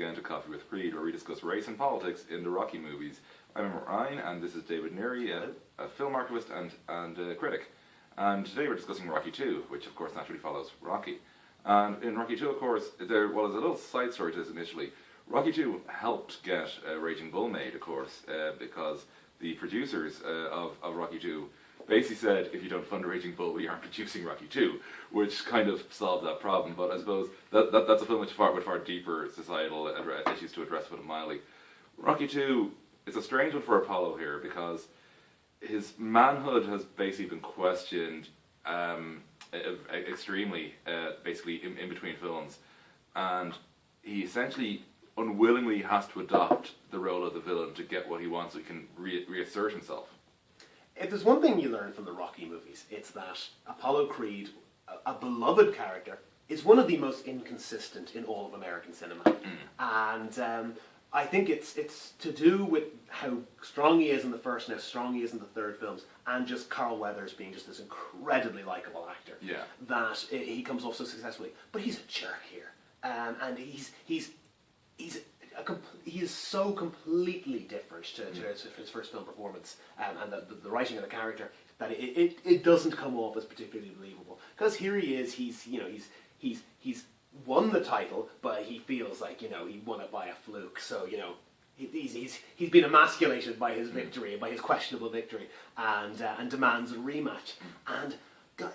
again to Coffee with Creed, where we discuss race and politics in the Rocky movies. I'm Emmet Ryan, and this is David Neary, a film archivist and a critic. And today we're discussing Rocky 2, which of course naturally follows Rocky. And in Rocky 2, of course, there's a little side story to this initially. Rocky 2 helped get Raging Bull made, of course, because the producers of Rocky 2 basically said, if you don't fund Raging Bull, we aren't producing Rocky 2, which kind of solved that problem. But I suppose that's a film with far deeper societal issues to address, put it mildly. Rocky 2, it's a strange one for Apollo here, because his manhood has basically been questioned extremely, basically in between films, and he essentially unwillingly has to adopt the role of the villain to get what he wants so he can reassert himself. If there's one thing you learn from the Rocky movies, it's that Apollo Creed, a beloved character, is one of the most inconsistent in all of American cinema. And I think it's to do with how strong he is in the first and how strong he is in the third films, and just Carl Weathers being just this incredibly likable actor. Yeah. That he comes off so successfully. But he's a jerk here. And he is so completely different to his first film performance, and the writing of the character, that it doesn't come off as particularly believable. Because here he is, he's won the title, but he feels like he won it by a fluke. So he's been emasculated by his victory, by his questionable victory, and demands a rematch. And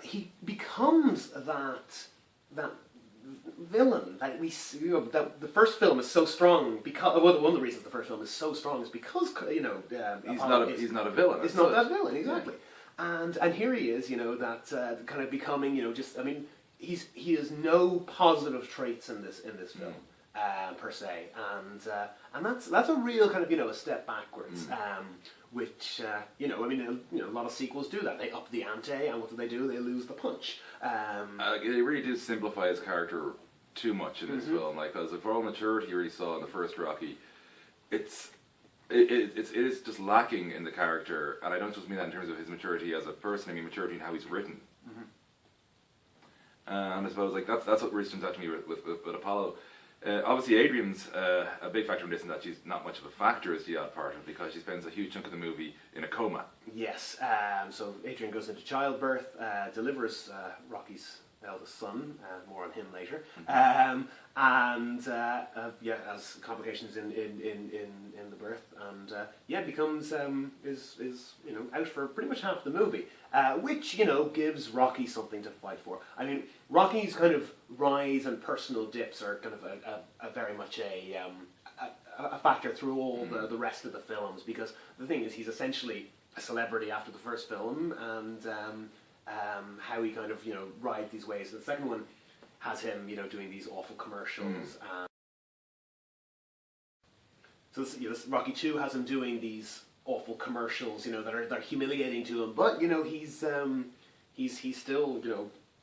he becomes that villain that we see. That the first film is so strong because one of the reasons the first film is so strong is because he's not a villain. He's not that villain, exactly. Yeah. And here he is, that kind of becoming, he has no positive traits in this film per se, and that's a real kind of a step backwards. Which a lot of sequels do that. They up the ante, and what do? They lose the punch. They really do simplify his character too much in this film. Because for all maturity you really saw in the first Rocky, it is just lacking in the character. And I don't just mean that in terms of his maturity as a person. I mean maturity in how he's written. And I suppose that's what really stands out to me with Apollo. Obviously Adrian's a big factor in this, in that she's not much of a factor as the odd partner, because she spends a huge chunk of the movie in a coma. Yes, so Adrian goes into childbirth, delivers Rocky's eldest son, more on him later, and has complications in the birth, and becomes is out for pretty much half the movie, which gives Rocky something to fight for. I mean, Rocky's kind of rise and personal dips are kind of a very much a factor through all the rest of the films, because the thing is, he's essentially a celebrity after the first film, and how he kind of ride these ways. The second one has him doing these awful commercials. So this Rocky 2 has him doing these awful commercials, that are humiliating to him. But he's still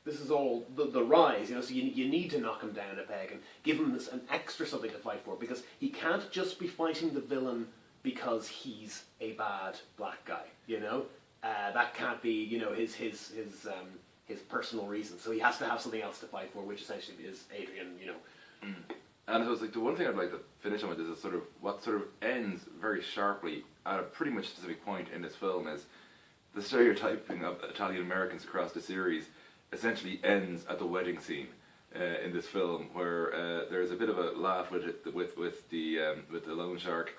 this is all the rise. So you need to knock him down a peg and give him an extra something to fight for, because he can't just be fighting the villain because he's a bad black guy. That can't be his personal reason. So he has to have something else to fight for, which essentially is Adrian. And I was the one thing I'd like to finish on with is what ends very sharply at a pretty much specific point in this film is the stereotyping of Italian Americans across the series essentially ends at the wedding scene in this film, where there's a bit of a laugh with the loan shark,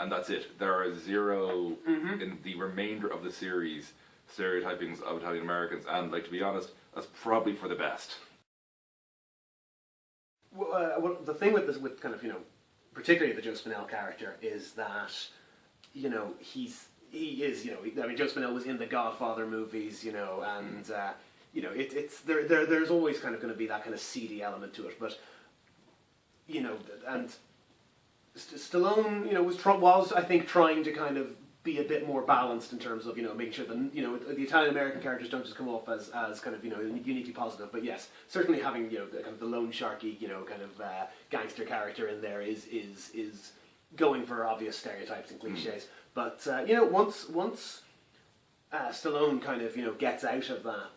and that's it. There are zero in the remainder of the series stereotypings of Italian Americans, and to be honest, that's probably for the best. Well, the thing with this, with kind of particularly the Joe Spinell character, is that he is Joe Spinell was in the Godfather movies, and there's always kind of going to be that kind of seedy element to it, but and Stallone was I think trying to kind of be a bit more balanced in terms of making sure that the Italian American characters don't just come off as kind of uniquely positive, but yes, certainly having kind of the loan sharky kind of gangster character in there is going for obvious stereotypes and cliches. But once Stallone kind of gets out of that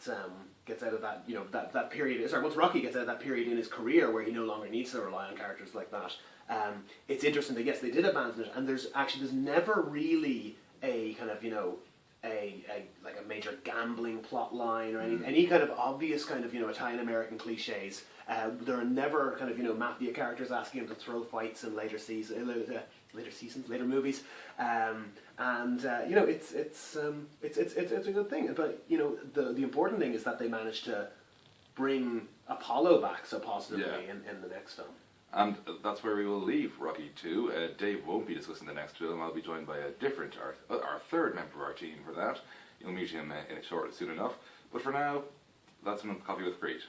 that period. Sorry, once Rocky gets out of that period in his career where he no longer needs to rely on characters like that, it's interesting that yes, they did abandon it, and there's never really a kind of like a major gambling plot line or any kind of obvious kind of Italian American cliches. There are never kind of mafia characters asking him to throw fights in later movies, and it's a good thing. But the important thing is that they managed to bring Apollo back so positively in the next film. And that's where we will leave Rocky 2. Dave won't be discussing the next film. I'll be joined by our third member of our team for that. You'll meet him soon enough. But for now, that's some coffee with Creed.